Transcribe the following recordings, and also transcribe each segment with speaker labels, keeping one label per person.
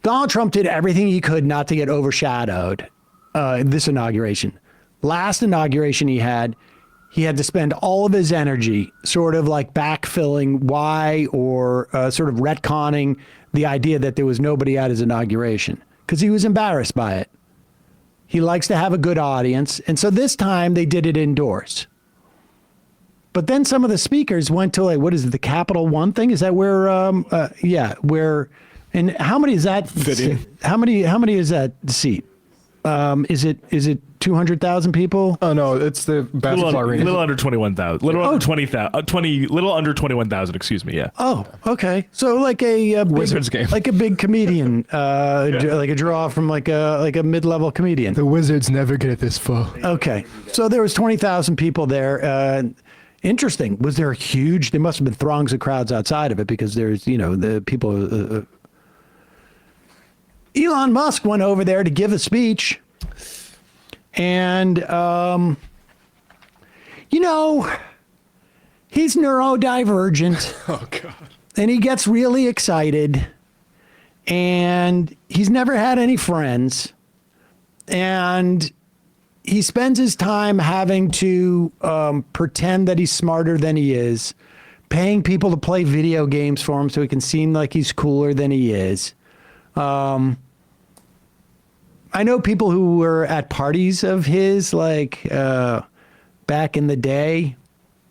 Speaker 1: Donald Trump did everything he could not to get overshadowed this inauguration. Last inauguration he had to spend all of his energy sort of like backfilling why or sort of retconning the idea that there was nobody at his inauguration because he was embarrassed by it. He likes to have a good audience. And so this time they did it indoors. But then some of the speakers went to like, what is it, the Capital One thing? Is that where, where, and how many is that? How many is that seat? Is it 200,000 people?
Speaker 2: Oh no, it's the basketball arena.
Speaker 3: Little under 21,000. Little under 20,000. Little under 21,000. Excuse me. Yeah.
Speaker 1: Oh, okay. So like a
Speaker 2: Wizards game,
Speaker 1: like a big comedian, like a draw from like a mid-level comedian.
Speaker 2: The Wizards never get it this full.
Speaker 1: Okay, so there was 20,000 people there. Interesting. Was there a huge? There must have been throngs of crowds outside of it because there's the people. Elon Musk went over there to give a speech. And, he's neurodivergent.
Speaker 2: Oh, God.
Speaker 1: And he gets really excited. And he's never had any friends. And he spends his time having to pretend that he's smarter than he is, paying people to play video games for him so he can seem like he's cooler than he is. I know people who were at parties of his, like back in the day,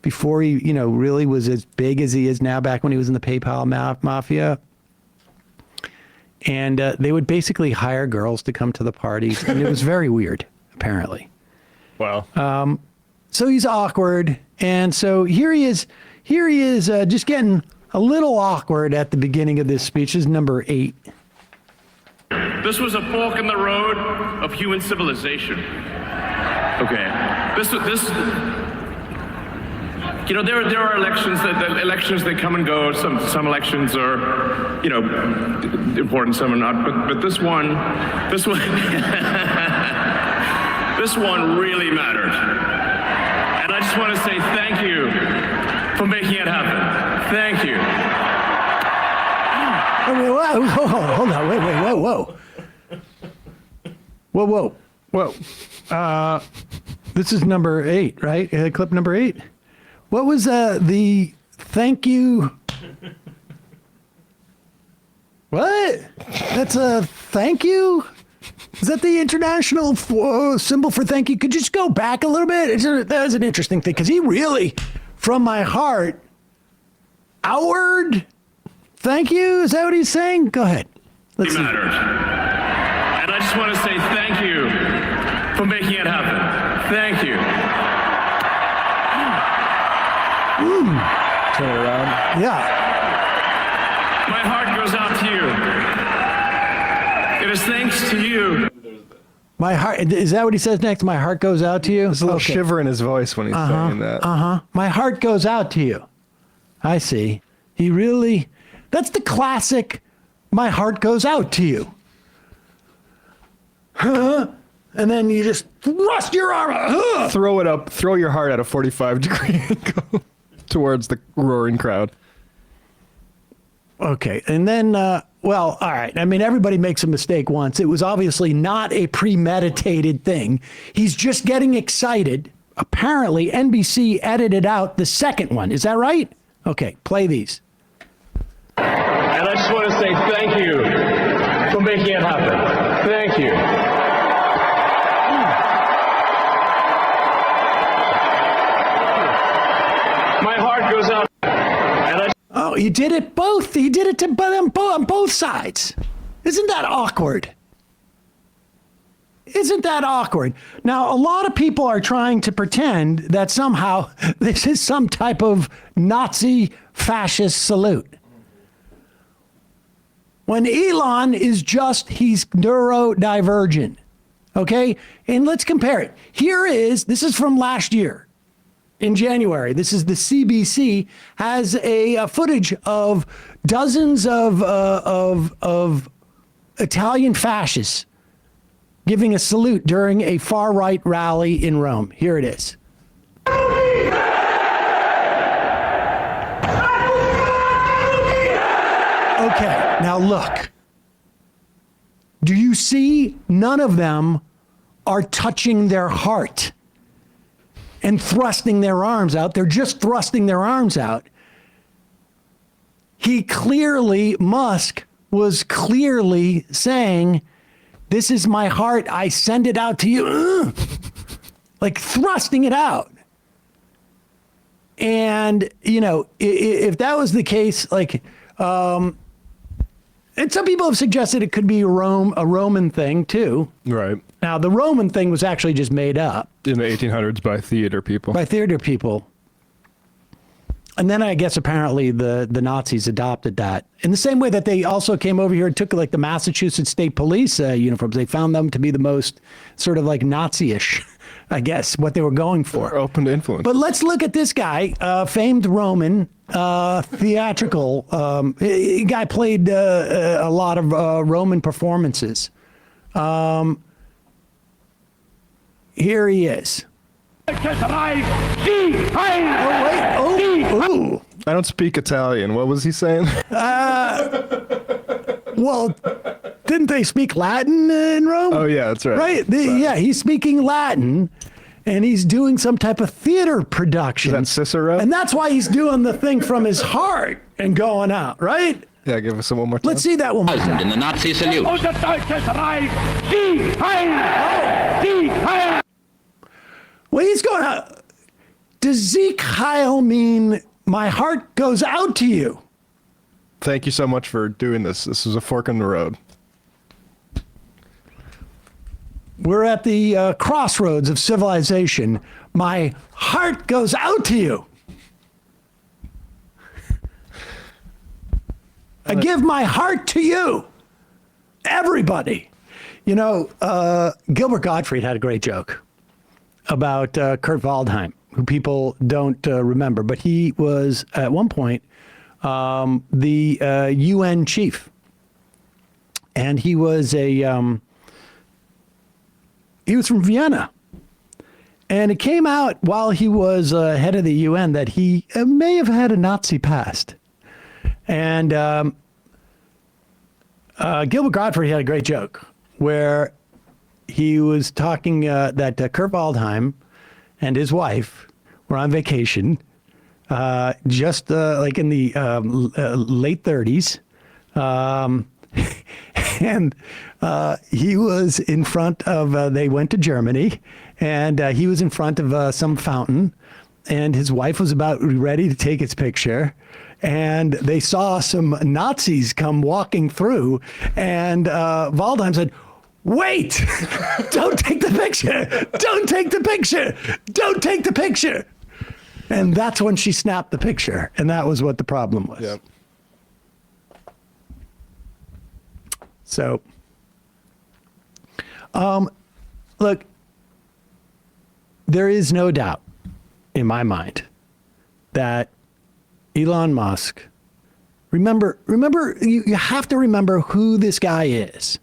Speaker 1: before he, really was as big as he is now. Back when he was in the PayPal mafia, and they would basically hire girls to come to the parties, and it was very weird, apparently.
Speaker 3: Wow.
Speaker 1: So he's awkward, and so here he is, just getting a little awkward at the beginning of this speech. This is number 8.
Speaker 4: This was a fork in the road of human civilization. Okay. There are elections that come and go. Some elections are, important, some are not. But this one, this one really mattered. And I just want to say thank you for making it happen. Thank you.
Speaker 1: Hold on, whoa. This is number 8, right? Clip number 8. What was the thank you? What? That's a thank you? Is that the international symbol for thank you? Could you just go back a little bit? That was an interesting thing because he really, from my heart, outward. Thank you. Is that what he's saying? Go ahead.
Speaker 4: Let's see. Mattered. And I just want to say thank you for making it happen. Thank you.
Speaker 2: Turn it around.
Speaker 1: Yeah.
Speaker 4: My heart goes out to you. It is thanks to you.
Speaker 1: My heart. Is that what he says next? My heart goes out to you?
Speaker 2: There's a little shiver in his voice when he's saying that.
Speaker 1: My heart goes out to you. I see. He really... That's the classic, my heart goes out to you. And then you just thrust your arm.
Speaker 2: Throw it up, throw your heart at a 45-degree angle towards the roaring crowd.
Speaker 1: Okay, and then, all right. I mean, everybody makes a mistake once. It was obviously not a premeditated thing. He's just getting excited. Apparently, NBC edited out the second one. Is that right? Okay, play these.
Speaker 4: And I just want to say thank you for making it happen. Thank you. My heart goes out.
Speaker 1: Oh, he did it both. He did it to them on both sides. Isn't that awkward? Isn't that awkward? Now, a lot of people are trying to pretend that somehow this is some type of Nazi fascist salute. When Elon is he's neurodivergent, okay? And let's compare it. This is from last year in January. This is the CBC has a footage of dozens of Italian fascists giving a salute during a far-right rally in Rome. Here it is. Okay, now look. Do you see? None of them are touching their heart and thrusting their arms out. They're just thrusting their arms out. Musk was clearly saying, this is my heart. I send it out to you. Like thrusting it out. And, if that was the case, like, and some people have suggested it could be a Roman thing too.
Speaker 2: Right.
Speaker 1: Now, the Roman thing was actually just made up.
Speaker 2: In the 1800s by theater people.
Speaker 1: And then I guess apparently the Nazis adopted that in the same way that they also came over here and took like the Massachusetts State Police uniforms. They found them to be the most sort of like Nazi-ish, I guess, what they were going for.
Speaker 2: They're open to influence.
Speaker 1: But let's look at this guy, famed Roman, theatrical. Guy played a lot of Roman performances. Here he is. Oh.
Speaker 2: I don't speak Italian. What was he saying?
Speaker 1: Well, didn't they speak Latin in Rome?
Speaker 2: Oh, yeah, that's right.
Speaker 1: Right? Yeah, he's speaking Latin, and he's doing some type of theater production.
Speaker 2: Is that Cicero?
Speaker 1: And that's why he's doing the thing from his heart and going out, right?
Speaker 2: Yeah, give us one more time.
Speaker 1: Let's see that one more time.
Speaker 5: In the Nazi salute.
Speaker 1: Well, he's going out. Does Zeke Heil mean my heart goes out to you?
Speaker 2: Thank you so much for doing this. This is a fork in the road.
Speaker 1: We're at the crossroads of civilization. My heart goes out to you. I give my heart to you. Everybody. Gilbert Gottfried had a great joke about Kurt Waldheim, who people don't remember, but he was at one point the UN chief, and he was from Vienna, and it came out while he was head of the UN that he may have had a Nazi past, and Gilbert Gottfried had a great joke where he was talking that Kurt Waldheim and his wife were on vacation, just like in the late 30s. And he was in front of, they went to Germany, and he was in front of some fountain, and his wife was about ready to take his picture. And they saw some Nazis come walking through, and Waldheim said, "Wait, don't take the picture. Don't take the picture. Don't take the picture." And that's when she snapped the picture. And that was what the problem was.
Speaker 2: Yep.
Speaker 1: So, look, there is no doubt in my mind that Elon Musk, remember, you have to remember who this guy is.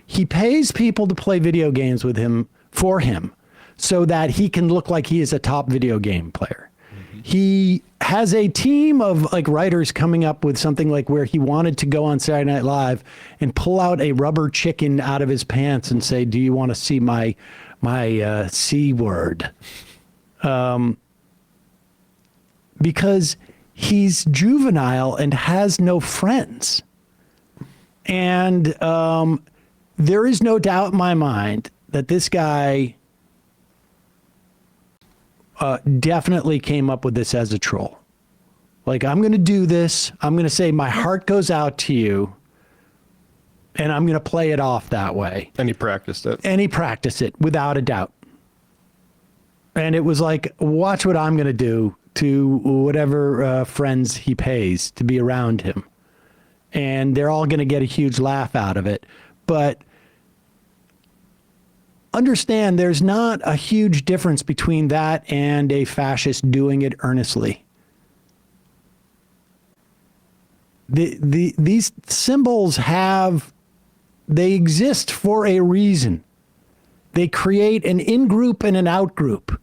Speaker 1: He pays people to play video games with him, for him, so that he can look like he is a top video game player. Mm-hmm. He has a team of like writers coming up with something like where he wanted to go on Saturday Night Live and pull out a rubber chicken out of his pants and say, "Do you want to see my C word?" Because he's juvenile and has no friends. And there is no doubt in my mind that this guy definitely came up with this as a troll. Like, I'm going to do this. I'm going to say my heart goes out to you. And I'm going to play it off that way.
Speaker 2: And he practiced it.
Speaker 1: And he practiced it without a doubt. And it was like, watch what I'm going to do to whatever friends he pays to be around him. And they're all going to get a huge laugh out of it. But understand, there's not a huge difference between that and a fascist doing it earnestly. These symbols they exist for a reason. They create an in-group and an out-group.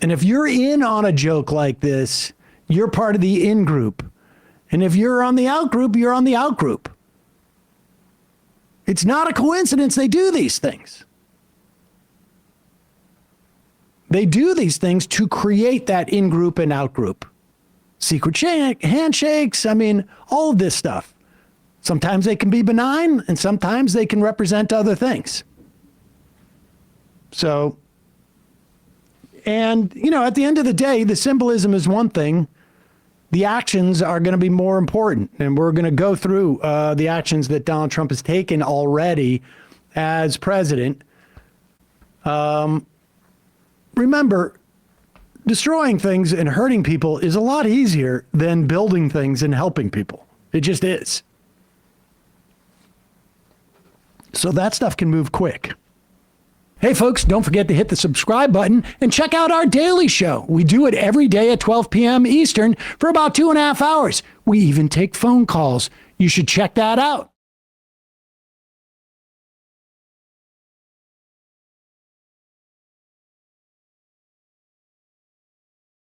Speaker 1: And if you're in on a joke like this, you're part of the in-group. And if you're on the out-group, you're on the out-group. It's not a coincidence they do these things. They do these things to create that in-group and out-group. Secret handshakes, I mean, all of this stuff. Sometimes they can be benign, and sometimes they can represent other things. So, and, you know, at the end of the day, the symbolism is one thing. The actions are going to be more important. And we're going to go through the actions that Donald Trump has taken already as president. Remember, destroying things and hurting people is a lot easier than building things and helping people. It just is. So that stuff can move quick. Hey, folks, don't forget to hit the subscribe button and check out our daily show. We do it every day at 12 p.m. Eastern for about 2.5 hours. We even take phone calls. You should check that out.